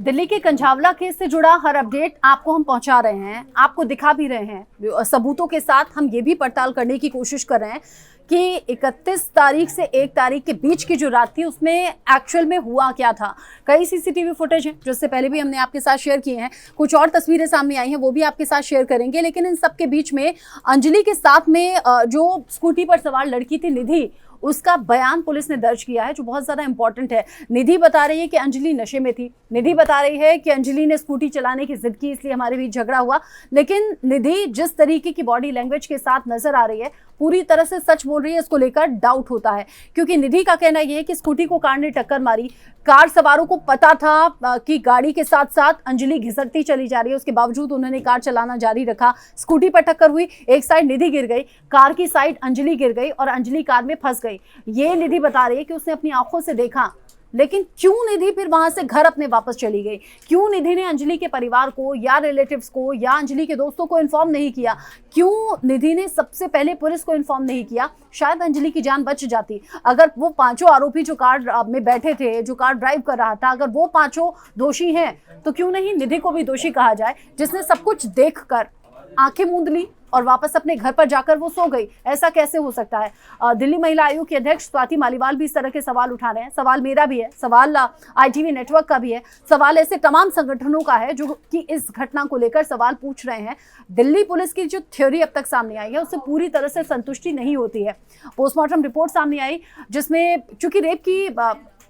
दिल्ली के कंझावला केस से जुड़ा हर अपडेट आपको हम पहुंचा रहे हैं, आपको दिखा भी रहे हैं सबूतों के साथ। हम ये भी पड़ताल करने की कोशिश कर रहे हैं कि 31 तारीख से 1 तारीख के बीच की जो रात थी उसमें एक्चुअल में हुआ क्या था। कई सीसीटीवी फुटेज हैं जो इससे पहले भी हमने आपके साथ शेयर किए हैं, कुछ और तस्वीरें सामने आई हैं वो भी आपके साथ शेयर करेंगे। लेकिन इन सब के बीच में अंजलि के साथ में जो स्कूटी पर सवार लड़की थी निधि, उसका बयान पुलिस ने दर्ज किया है जो बहुत ज्यादा इंपॉर्टेंट है। निधि बता रही है कि अंजलि नशे में थी। निधि बता रही है कि अंजलि ने स्कूटी चलाने की जिद की, इसलिए हमारे बीच झगड़ा हुआ। लेकिन निधि जिस तरीके की बॉडी लैंग्वेज के साथ नजर आ रही है, पूरी तरह से सच बोल रही है, इसको लेकर डाउट होता है। क्योंकि निधि का कहना यह है कि स्कूटी को कार ने टक्कर मारी, कार सवारों को पता था कि गाड़ी के साथ साथ अंजलि घिसटती चली जा रही है, उसके बावजूद उन्होंने कार चलाना जारी रखा। स्कूटी पर टक्कर हुई, एक साइड निधि गिर गई, कार की साइड अंजलि गिर गई और अंजलि कार में फंस गई। ये निधि बता रही है कि उसने अपनी आंखों से देखा। लेकिन क्यों निधि फिर वहां से घर अपने वापस चली गई? क्यों निधि ने अंजलि के परिवार को या रिलेटिव्स को या अंजलि के दोस्तों को इन्फॉर्म नहीं किया? क्यों निधि ने सबसे पहले पुलिस को इन्फॉर्म नहीं किया? शायद अंजलि की जान बच जाती। अगर वो पांचों आरोपी जो कार में बैठे थे, जो कार ड्राइव कर रहा था, अगर वो पांचों दोषी हैं तो क्यों नहीं निधि को भी दोषी कहा जाए, जिसने सब कुछ देखकर आंखें मूंद ली और वापस अपने घर पर जाकर वो सो गई। ऐसा कैसे हो सकता है? दिल्ली महिला आयोग की अध्यक्ष स्वाति मालीवाल भी इस तरह के सवाल उठा रहे हैं। सवाल मेरा भी है, सवाल ITV नेटवर्क का भी है, सवाल ऐसे तमाम संगठनों का है जो कि इस घटना को लेकर सवाल पूछ रहे हैं। दिल्ली पुलिस की जो थ्योरी अब तक सामने आई है उससे पूरी तरह से संतुष्टि नहीं होती है। पोस्टमार्टम रिपोर्ट सामने आई जिसमें चूंकि रेप की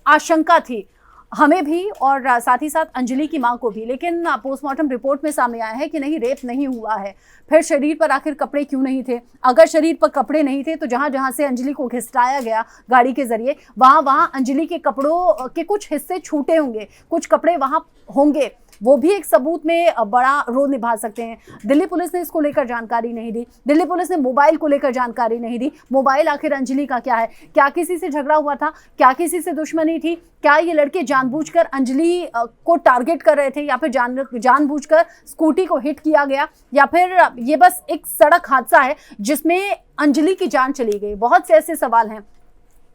आशंका थी हमें भी और साथ ही साथ अंजलि की मां को भी, लेकिन पोस्टमार्टम रिपोर्ट में सामने आया है कि नहीं, रेप नहीं हुआ है। फिर शरीर पर आखिर कपड़े क्यों नहीं थे? अगर शरीर पर कपड़े नहीं थे तो जहां जहां से अंजलि को घिसटाया गया गाड़ी के जरिए, वहां वहां अंजलि के कपड़ों के कुछ हिस्से छूटे होंगे, कुछ कपड़े वहां होंगे, वो भी एक सबूत में बड़ा रोल निभा सकते हैं। दिल्ली पुलिस ने इसको लेकर जानकारी नहीं दी। दिल्ली पुलिस ने मोबाइल को लेकर जानकारी नहीं दी। मोबाइल आखिर अंजलि का क्या है? क्या किसी से झगड़ा हुआ था? क्या किसी से दुश्मनी थी? क्या ये लड़के जानबूझकर अंजलि को टारगेट कर रहे थे या फिर जानबूझकर स्कूटी को हिट किया गया, या फिर ये बस एक सड़क हादसा है जिसमें अंजलि की जान चली गई? बहुत से ऐसे सवाल हैं।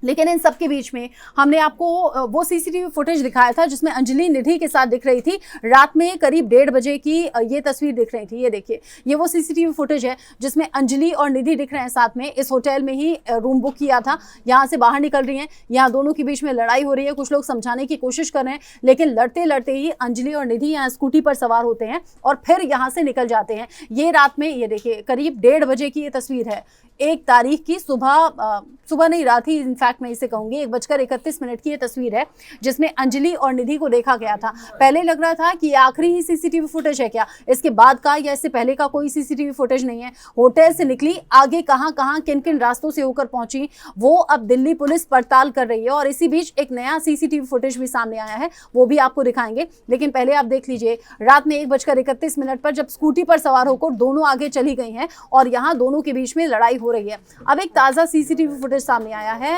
लेकिन इन सब के बीच में हमने आपको वो सीसीटीवी फुटेज दिखाया था जिसमें अंजलि निधि के साथ दिख रही थी। रात में करीब 1:30 बजे की ये तस्वीर दिख रही थी। ये देखिए, ये वो सीसीटीवी फुटेज है जिसमें अंजलि और निधि दिख रहे हैं साथ में। इस होटल में ही रूम बुक किया था, यहाँ से बाहर निकल रही हैं, यहाँ दोनों के बीच में लड़ाई हो रही है। कुछ लोग समझाने की कोशिश कर रहे हैं, लेकिन लड़ते लड़ते ही अंजलि और निधि यहाँ स्कूटी पर सवार होते हैं और फिर यहाँ से निकल जाते हैं। ये रात में, ये देखिए, करीब 1:30 बजे की ये तस्वीर है। 1 तारीख की सुबह नहीं, रात ही इनफैक्ट मैं इसे कहूंगी, 1:31 की ये तस्वीर है जिसमें अंजलि और निधि को देखा गया था। पहले लग रहा था कि ये आखिरी ही सीसीटीवी फुटेज है क्या, इसके बाद का या इससे पहले का कोई सीसीटीवी फुटेज नहीं है। होटल से निकली, आगे कहां किन किन रास्तों से होकर पहुंची, वो अब दिल्ली पुलिस पड़ताल कर रही है। और इसी बीच एक नया सीसीटीवी फुटेज भी सामने आया है, वो भी आपको दिखाएंगे। लेकिन पहले आप देख लीजिए, रात में 1:31 पर जब स्कूटी पर सवार होकर दोनों आगे चली गई हैं और यहाँ दोनों के बीच में लड़ाई हो रही है। अब एक ताज़ा सीसीटीवी फुटेज सामने आया है,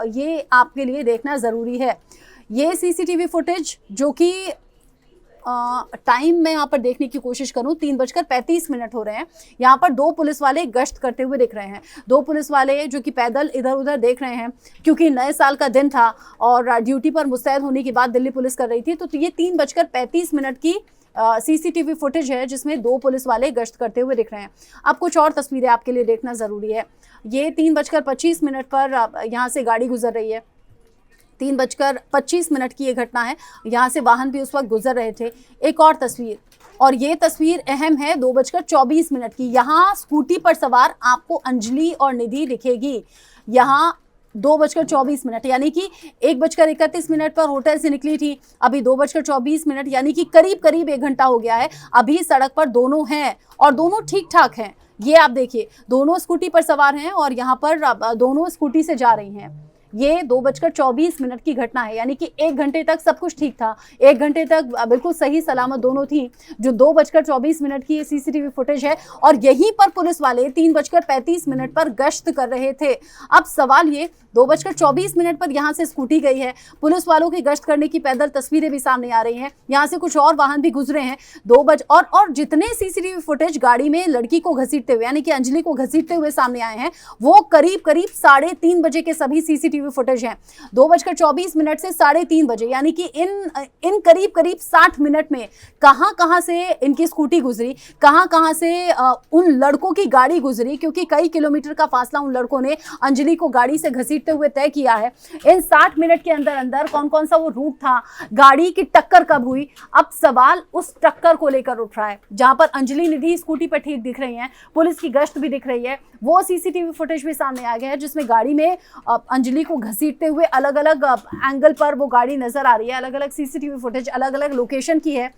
ये आपके लिए देखना ज़रूरी है। ये सीसीटीवी फुटेज जो कि टाइम में यहाँ पर देखने की कोशिश करूँ, 3:35 हो रहे हैं। यहाँ पर 2 पुलिस वाले गश्त करते हुए दिख रहे हैं। 2 पुलिस वाले जो कि पैदल इधर उधर देख रहे हैं, क्योंकि नए साल का दिन था और ड्यूटी पर मुस्तैद होने की बात दिल्ली पुलिस कर रही थी। तो ये 3:35 की सीसीटीवी फुटेज है जिसमें 2 पुलिस वाले गश्त करते हुए दिख रहे हैं। अब कुछ और तस्वीरें आपके लिए देखना ज़रूरी है। ये 3:25 पर यहाँ से गाड़ी गुजर रही है। 3:25 की ये घटना है। यहाँ से वाहन भी उस वक्त गुजर रहे थे। एक और तस्वीर, और ये तस्वीर अहम है, 2:24 की। यहाँ स्कूटी पर सवार आपको अंजलि और निधि दिखेगी। यहाँ 2:24, यानी कि 1:31 पर होटल से निकली थी, अभी 2:24, यानी कि करीब 1 घंटा हो गया है। अभी सड़क पर दोनों हैं और दोनों ठीक ठाक हैं। ये आप देखिए, दोनों स्कूटी पर सवार हैं और यहाँ पर दोनों स्कूटी से जा रही हैं। ये 2:24 की घटना है, यानी कि 1 घंटे तक सब कुछ ठीक था। 1 घंटे तक बिल्कुल सही सलामत दोनों थी। जो 2:24 की ये सीसीटीवी फुटेज है और यहीं पर पुलिस वाले 3:35 पर गश्त कर रहे थे। अब सवाल ये, 2:24 पर यहाँ से स्कूटी गई है, पुलिस वालों की गश्त करने की पैदल तस्वीरें भी सामने आ रही हैं। यहाँ से कुछ और वाहन भी गुजरे हैं। 2 बज और जितने सीसीटीवी फुटेज गाड़ी में लड़की को घसीटते हुए, यानी कि अंजलि को घसीटते हुए सामने आए हैं, वो करीब 3:30 बजे के सभी सीसीटीवी सीसीटीवी फुटेज हैं। 2:24 से 3:30 बजे, यानी कि इन करीब करीब 60 मिनट में कहां से इनकी स्कूटी गुजरी, कहां से उन लड़कों की गाड़ी गुजरी, क्योंकि कई किलोमीटर का फासला उन लड़कों ने अंजलि को गाड़ी से घसीटते हुए तय किया है। इन 60 मिनट के अंदर अंदर कौन कौन सा वो रूट था, गाड़ी की टक्कर कब हुई, अब सवाल उस टक्कर को लेकर उठ रहा है। जहां पर अंजलि निधि स्कूटी पर ठीक दिख रही हैं, पुलिस की गश्त भी दिख रही है, वो सीसीटीवी फुटेज भी सामने आ गया है जिसमें गाड़ी में अंजलि को घसीटते हुए अलग अलग एंगल पर वो गाड़ी नजर आ रही है, अलग अलग सीसीटीवी फुटेज अलग अलग लोकेशन की है।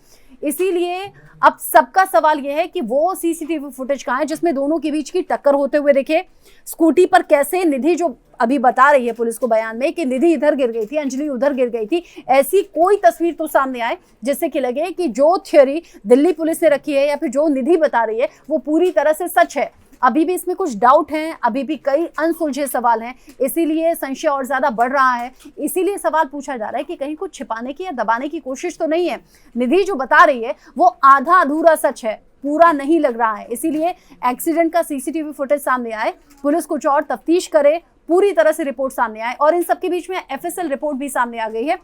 इसीलिए अब सबका सवाल यह है कि वो सीसीटीवी फुटेज कहां है जिसमें दोनों के बीच की टक्कर होते हुए दिखे। स्कूटी पर कैसे निधि, जो अभी बता रही है पुलिस को बयान में कि निधि इधर गिर गई थी, अंजलि उधर गिर गई थी, ऐसी कोई तस्वीर तो सामने आए जिससे कि लगे कि जो थ्योरी दिल्ली पुलिस ने रखी है या फिर जो निधि बता रही है वो पूरी तरह से सच है। अभी भी इसमें कुछ डाउट हैं, अभी भी कई अनसुलझे सवाल हैं, इसीलिए संशय और ज्यादा बढ़ रहा है। इसीलिए सवाल पूछा जा रहा है कि कहीं कुछ छिपाने की या दबाने की कोशिश तो नहीं है। निधि जो बता रही है वो आधा अधूरा सच है, पूरा नहीं लग रहा है। इसीलिए एक्सीडेंट का सीसीटीवी फुटेज सामने आए, पुलिस कुछ और तफ्तीश करे, पूरी तरह से रिपोर्ट सामने आए। और इन सबके बीच में एफएसएल रिपोर्ट भी सामने आ गई है।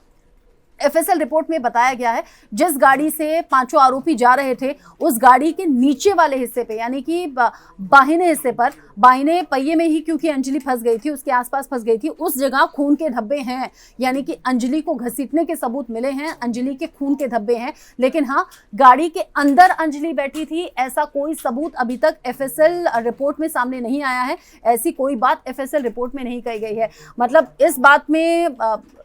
एफएसएल रिपोर्ट में बताया गया है जिस गाड़ी से पांचों आरोपी जा रहे थे उस गाड़ी के नीचे वाले हिस्से पे, यानी कि बाहिने हिस्से पर, बाहिने पहिए में ही क्योंकि अंजलि फंस गई थी, उसके आसपास फंस गई थी, उस जगह खून के धब्बे हैं, यानी कि अंजलि को घसीटने के सबूत मिले हैं, अंजलि के खून के धब्बे हैं। लेकिन हाँ, गाड़ी के अंदर अंजलि बैठी थी ऐसा कोई सबूत अभी तक एफएसएल रिपोर्ट में सामने नहीं आया है। ऐसी कोई बात एफएसएल रिपोर्ट में नहीं कही गई है। मतलब इस बात में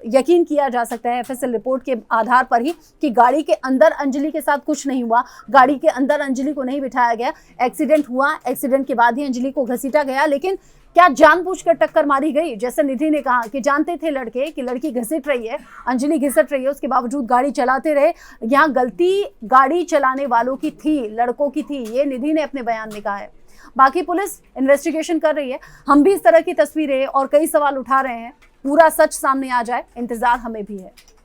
यकीन किया जा सकता है एफएसएल रिपोर्ट के आधार पर ही कि गाड़ी के अंदर अंजलि के साथ कुछ नहीं हुआ, गाड़ी के अंदर अंजलि को नहीं बिठाया गया, एक्सीडेंट हुआ, एक्सीडेंट के बाद ही अंजलि को घसीटा गया। लेकिन क्या जानबूझकर टक्कर मारी गई? जैसे निधि ने कहा कि जानते थे लड़के कि लड़की घसीट रही है, अंजलि घिसट रही है, उसके बावजूद गाड़ी चलाते रहे। यहाँ गलती गाड़ी चलाने वालों की थी, लड़कों की थी, ये निधि ने अपने बयान में कहा है। बाकी पुलिस इन्वेस्टिगेशन कर रही है। हम भी इस तरह की तस्वीरें और कई सवाल उठा रहे हैं, पूरा सच सामने आ जाए, इंतजार हमें भी है।